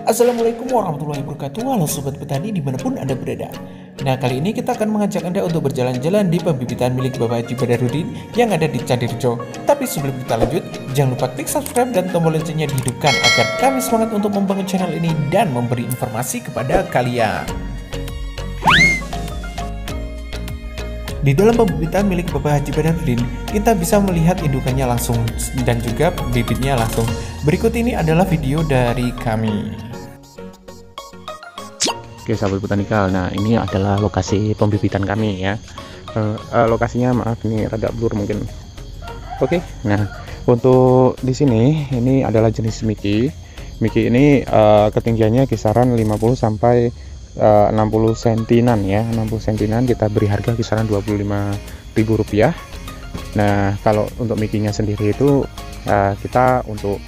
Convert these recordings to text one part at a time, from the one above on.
Assalamualaikum warahmatullahi wabarakatuh. Halo sobat petani dimanapun Anda berada. Nah, kali ini kita akan mengajak Anda untuk berjalan-jalan di pembibitan milik Bapak Haji Badarudin yang ada di Candirjo. Tapi sebelum kita lanjut, jangan lupa klik subscribe dan tombol loncengnya dihidupkan agar kami semangat untuk membangun channel ini dan memberi informasi kepada kalian. Di dalam pembibitan milik Bapak Haji Badarudin, kita bisa melihat indukannya langsung dan juga bibitnya langsung. Berikut ini adalah video dari kami. Oke sahabat botanikal, nah ini adalah lokasi pembibitan kami ya. Lokasinya maaf ini rada blur mungkin. Oke, nah untuk di sini ini adalah jenis Miki. Miki ini ketinggiannya kisaran 50 sampai 60 sentinan ya, 60 sentinan. Kita beri harga kisaran Rp25.000. Nah kalau untuk Mikinya sendiri itu kita untuk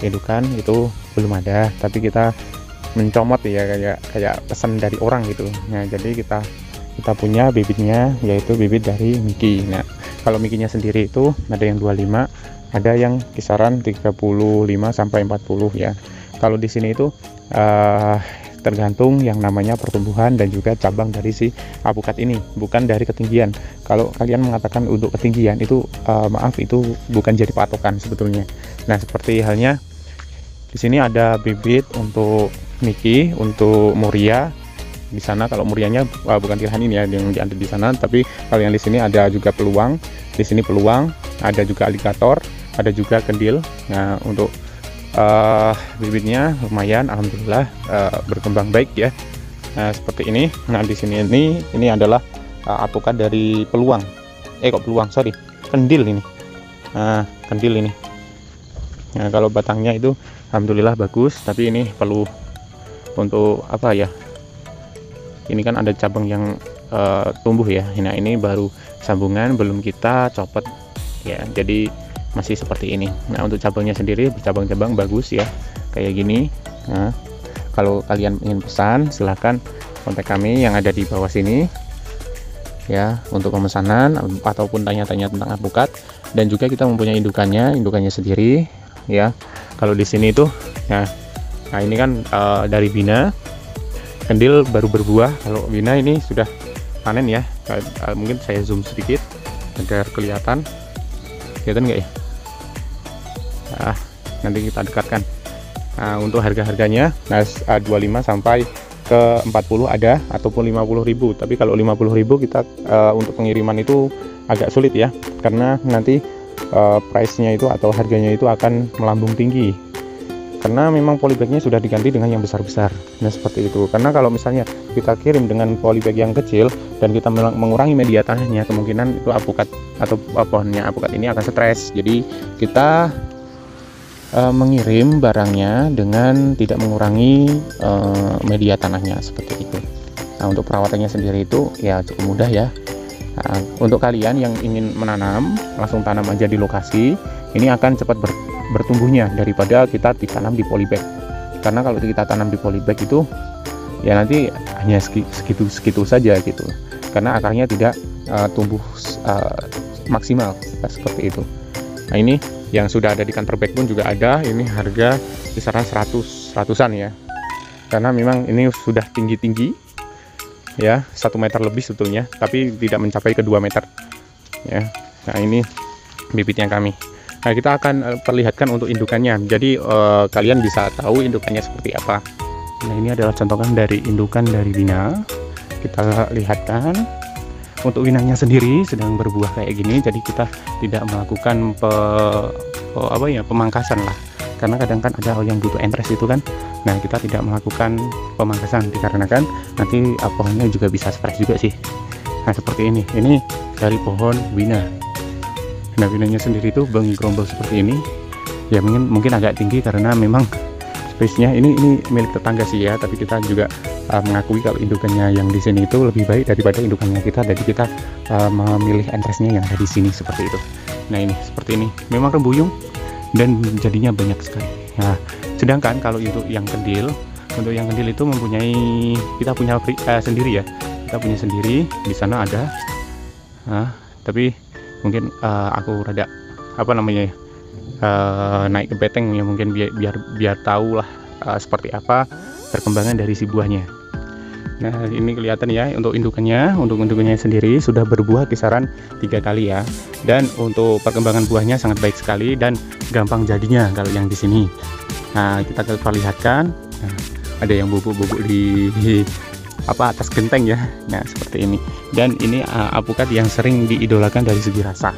indukan itu belum ada, tapi kita mencomot ya kayak pesan dari orang gitu. Nah jadi kita punya bibitnya, yaitu bibit dari Miki. Nah kalau Mikinya sendiri itu ada yang 25, ada yang kisaran 35 sampai 40 ya. Kalau di sini itu tergantung yang namanya pertumbuhan dan juga cabang dari si apukat ini, bukan dari ketinggian. Kalau kalian mengatakan untuk ketinggian itu maaf, itu bukan jadi patokan sebetulnya. Nah seperti halnya di sini ada bibit untuk Miki, untuk Muria di sana. Kalau Murianya bukan pilihan ini ya yang ada di sana, tapi kalau yang di sini ada juga peluang. Di sini peluang, ada juga alligator, ada juga kendil. Nah untuk bibitnya lumayan, alhamdulillah berkembang baik ya. Nah seperti ini. Nah di sini ini adalah apukat dari peluang. Kendil ini. Nah kendil ini. Nah kalau batangnya itu alhamdulillah bagus, tapi ini perlu untuk apa ya? Ini kan ada cabang yang tumbuh ya. Nah ini baru sambungan, belum kita copot ya. Jadi masih seperti ini. Nah untuk cabangnya sendiri bercabang-cabang bagus ya, kayak gini. Nah kalau kalian ingin pesan silahkan kontak kami yang ada di bawah sini ya untuk pemesanan ataupun tanya-tanya tentang apukat. Dan juga kita mempunyai indukannya sendiri ya. Kalau di sini itu nah ini kan dari Bina, kendil baru berbuah. Kalau Bina ini sudah panen ya. Mungkin saya zoom sedikit agar kelihatan nggak ya? Nah, nanti kita dekatkan. Nah, untuk harga-harganya 25 sampai ke 40 ada, ataupun 50.000. Tapi kalau 50.000 kita untuk pengiriman itu agak sulit ya, karena nanti price-nya itu atau harganya itu akan melambung tinggi, karena memang polybagnya sudah diganti dengan yang besar-besar. Nah seperti itu. Karena kalau misalnya kita kirim dengan polybag yang kecil dan kita mengurangi media tanahnya, kemungkinan itu apukat atau pohonnya apukat ini akan stres. Jadi kita mengirim barangnya dengan tidak mengurangi media tanahnya seperti itu. Nah untuk perawatannya sendiri itu ya cukup mudah ya. Nah, untuk kalian yang ingin menanam, langsung tanam aja di lokasi. Ini akan cepat bertumbuhnya daripada kita ditanam di polybag. Karena kalau kita tanam di polybag itu ya nanti hanya segitu saja gitu. Karena akarnya tidak tumbuh maksimal seperti itu. Nah ini yang sudah ada di counter bag pun juga ada. Ini harga kisaran 100-an ya. Karena memang ini sudah tinggi-tinggi ya, 1 meter lebih sebetulnya, tapi tidak mencapai ke 2 meter ya. Nah ini bibitnya kami. Nah kita akan perlihatkan untuk indukannya. Jadi kalian bisa tahu indukannya seperti apa. Nah ini adalah contohkan dari indukan dari Bina. Kita lihatkan. Untuk winangnya sendiri sedang berbuah kayak gini, jadi kita tidak melakukan pemangkasan lah, karena kadang kan ada yang butuh entres itu kan. Nah kita tidak melakukan pemangkasan dikarenakan nanti pohonnya juga bisa stres juga sih. Nah seperti ini dari pohon Bina. Nah Binanya sendiri itu menggerombol seperti ini ya, mungkin agak tinggi karena memang space-nya ini milik tetangga sih ya, tapi kita juga mengakui kalau indukannya yang di sini itu lebih baik daripada indukannya kita, jadi kita memilih entresnya yang ada di sini seperti itu. Nah ini seperti ini, memang rembuyung dan jadinya banyak sekali. Nah sedangkan kalau untuk yang kendil itu mempunyai, kita punya sendiri ya, kita punya sendiri di sana ada. Nah tapi mungkin aku rada naik ke beteng ya, mungkin biar tahu lah seperti apa perkembangan dari si buahnya. Nah, ini kelihatan ya untuk indukannya sendiri sudah berbuah kisaran 3 kali ya. Dan untuk perkembangan buahnya sangat baik sekali dan gampang jadinya kalau yang di sini. Nah, kita perlihatkan. Nah, ada yang bubuk-bubuk di atas genteng ya. Nah, seperti ini. Dan ini apukat yang sering diidolakan dari segi rasa.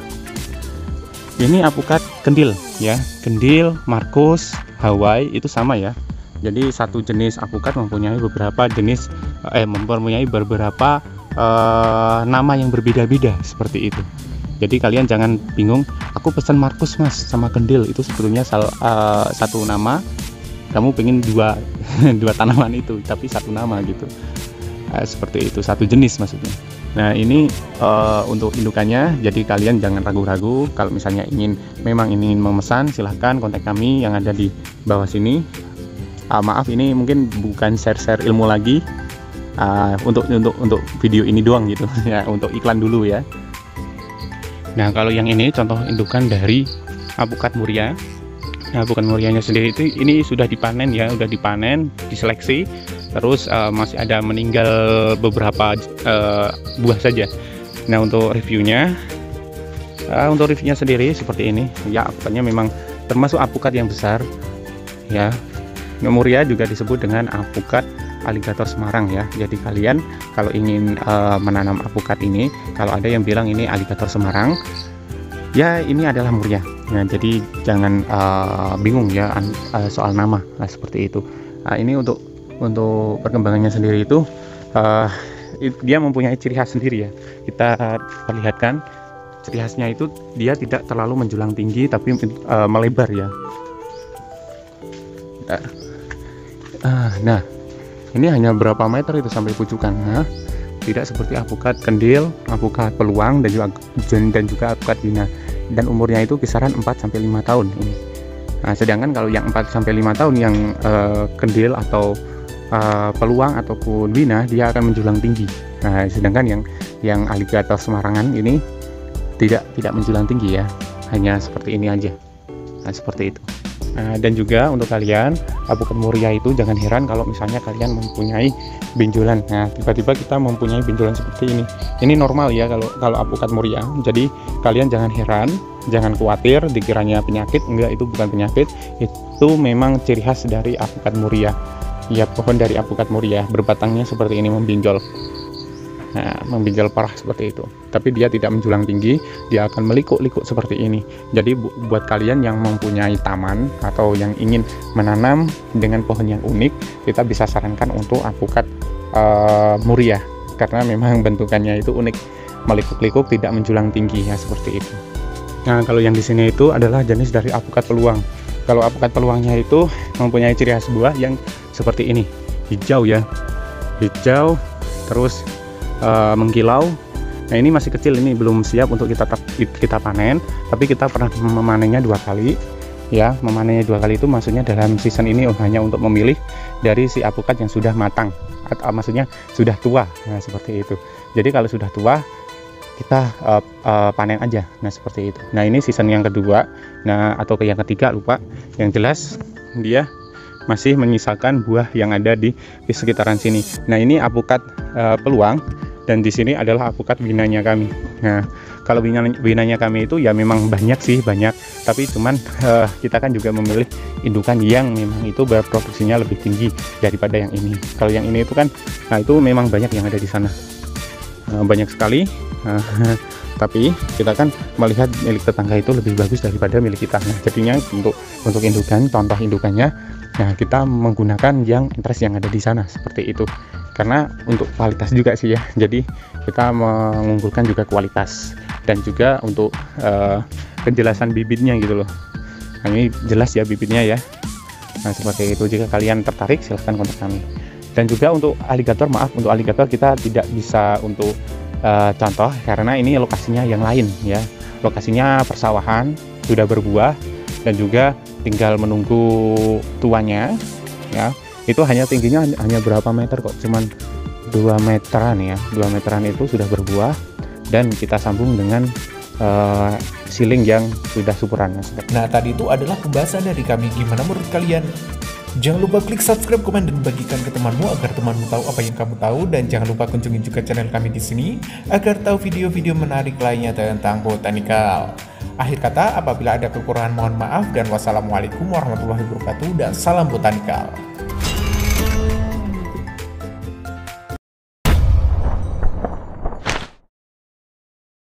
Ini apukat kendil ya. Kendil, Markus, Hawaii itu sama ya. Jadi satu jenis apukat mempunyai beberapa jenis beberapa nama yang berbeda-beda seperti itu. Jadi kalian jangan bingung, aku pesan Markus mas sama kendil, itu sebetulnya satu nama. Kamu pengen dua tanaman itu, tapi satu nama gitu. Seperti itu, satu jenis maksudnya. Nah, ini untuk indukannya, jadi kalian jangan ragu-ragu. Kalau misalnya memang ingin memesan, silahkan kontak kami yang ada di bawah sini. Maaf, ini mungkin bukan share ilmu lagi, untuk video ini doang gitu ya, untuk iklan dulu ya. Nah, kalau yang ini contoh indukan dari apukat muria. Nah, apukat murianya sendiri itu ini sudah dipanen ya, diseleksi, terus masih ada meninggal beberapa buah saja. Nah, untuk reviewnya sendiri seperti ini ya, apukatnya memang termasuk apukat yang besar ya. Muria juga disebut dengan apukat aligator Semarang ya. Jadi kalian kalau ingin menanam apukat ini, kalau ada yang bilang ini aligator Semarang, ya ini adalah muria. Nah, jadi jangan bingung ya soal nama. Nah, seperti itu. Nah, ini untuk perkembangannya sendiri itu dia mempunyai ciri khas sendiri ya. Kita perlihatkan ciri khasnya itu dia tidak terlalu menjulang tinggi tapi melebar ya. Nah, ini hanya berapa meter itu sampai pucukan. Nah, tidak seperti apukat kendil, apukat peluang dan juga apukat bina. Dan umurnya itu kisaran 4-5 tahun ini. Nah, sedangkan kalau yang 4-5 tahun yang kendil atau peluang ataupun bina, dia akan menjulang tinggi. Nah, sedangkan yang aligator Semarangan ini tidak menjulang tinggi ya, hanya seperti ini aja. Nah, seperti itu. Nah, dan juga untuk kalian apukat muria itu jangan heran kalau misalnya kalian mempunyai benjolan. Nah, tiba-tiba kita mempunyai benjolan seperti ini. Ini normal ya kalau apukat muria. Jadi kalian jangan heran, jangan khawatir dikiranya penyakit. Enggak, itu bukan penyakit. Itu memang ciri khas dari apukat muria. Ya, pohon dari apukat muria berbatangnya seperti ini membenjol. Nah, membenjol parah seperti itu. Tapi dia tidak menjulang tinggi, dia akan melikuk-likuk seperti ini. Jadi buat kalian yang mempunyai taman atau yang ingin menanam dengan pohon yang unik, kita bisa sarankan untuk apukat muria, karena memang bentukannya itu unik, melikuk-likuk, tidak menjulang tinggi ya, seperti itu. Nah, kalau yang di sini itu adalah jenis dari apukat peluang. Kalau apukat peluangnya itu mempunyai ciri khas buah yang seperti ini, hijau ya, hijau terus mengkilau. Nah, ini masih kecil, ini belum siap untuk kita panen, tapi kita pernah memanennya 2 kali ya. Memanennya 2 kali itu maksudnya dalam season ini hanya untuk memilih dari si apukat yang sudah matang, atau maksudnya sudah tua. Nah, seperti itu. Jadi kalau sudah tua kita panen aja. Nah, seperti itu. Nah, ini season yang kedua, nah atau yang ketiga lupa. Yang jelas dia masih menyisakan buah yang ada di sekitaran sini. Nah, ini apukat peluang, dan di sini adalah apukat binanya kami. Nah, kalau binanya kami itu ya memang banyak, tapi cuman kita kan juga memilih indukan yang memang itu berproduksinya lebih tinggi daripada yang ini. Kalau yang ini itu kan, nah itu memang banyak yang ada di sana, banyak sekali. Tapi kita kan melihat milik tetangga itu lebih bagus daripada milik kita. Nah, jadinya untuk indukan, contoh indukannya, nah kita menggunakan yang interest yang ada di sana seperti itu. Karena untuk kualitas juga sih ya. Jadi kita mengunggulkan juga kualitas dan juga untuk kejelasan bibitnya gitu loh. Nah, ini jelas ya bibitnya ya. Nah, seperti itu. Jika kalian tertarik silahkan kontak kami. Dan juga untuk aligator, maaf, untuk aligator kita tidak bisa untuk contoh karena ini lokasinya yang lain ya. Lokasinya persawahan, sudah berbuah dan juga tinggal menunggu tuanya ya. Itu hanya tingginya hanya berapa meter kok, cuman 2 meteran ya. 2 meteran itu sudah berbuah dan kita sambung dengan siling yang sudah syukuran. Nah, tadi itu adalah pembahasan dari kami. Gimana menurut kalian? Jangan lupa klik subscribe, komen, dan bagikan ke temanmu agar temanmu tahu apa yang kamu tahu. Dan jangan lupa kunjungi juga channel kami di sini agar tahu video-video menarik lainnya tentang botanikal. Akhir kata, apabila ada kekurangan mohon maaf, dan wassalamualaikum warahmatullahi wabarakatuh, dan salam botanikal.